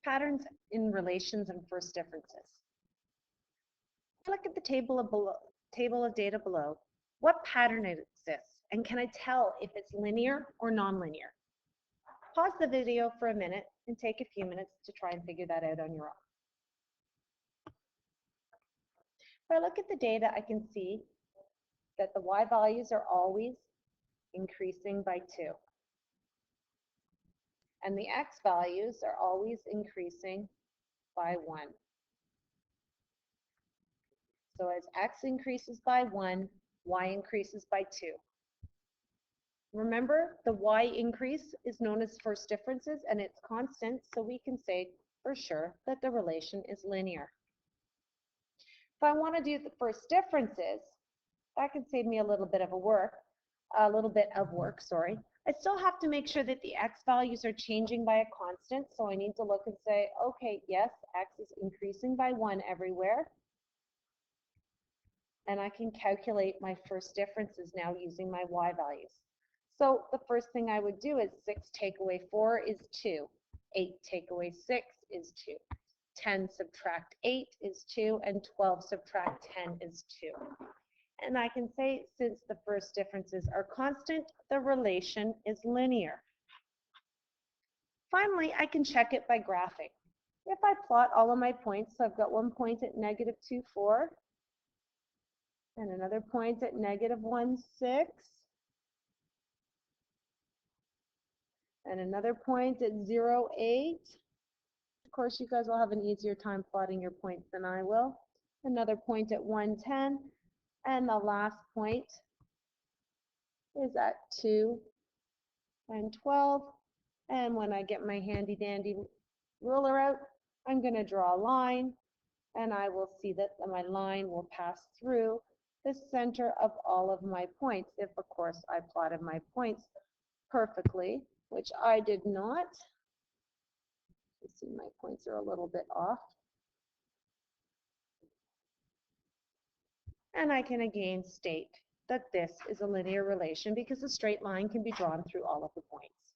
Patterns in relations and first differences. Look at the table of data below. What pattern exists, and can I tell if it's linear or nonlinear? Pause the video for a minute and take a few minutes to try and figure that out on your own. If I look at the data, I can see that the y values are always increasing by 2. And the x values are always increasing by 1. So as x increases by 1, y increases by 2. Remember, the y increase is known as first differences, and it's constant, so we can say for sure that the relation is linear. If I want to do the first differences, that can save me a little bit of work, I still have to make sure that the x values are changing by a constant, so I need to look and say, okay, yes, x is increasing by 1 everywhere. And I can calculate my first differences now using my y values. So the first thing I would do is 6 take away 4 is 2. 8 take away 6 is 2. 10 subtract 8 is 2, and 12 subtract 10 is 2. And I can say, since the first differences are constant, the relation is linear. Finally, I can check it by graphing. If I plot all of my points, so I've got one point at negative 2, 4, and another point at negative 1, 6, and another point at 0, 8. Of course, you guys will have an easier time plotting your points than I will. Another point at 1, 10, and the last point is at 2 and 12. And when I get my handy dandy ruler out, I'm going to draw a line, and I will see that my line will pass through the center of all of my points, if of course I plotted my points perfectly, which I did not. You see my points are a little bit off. And I can again state that this is a linear relation because a straight line can be drawn through all of the points.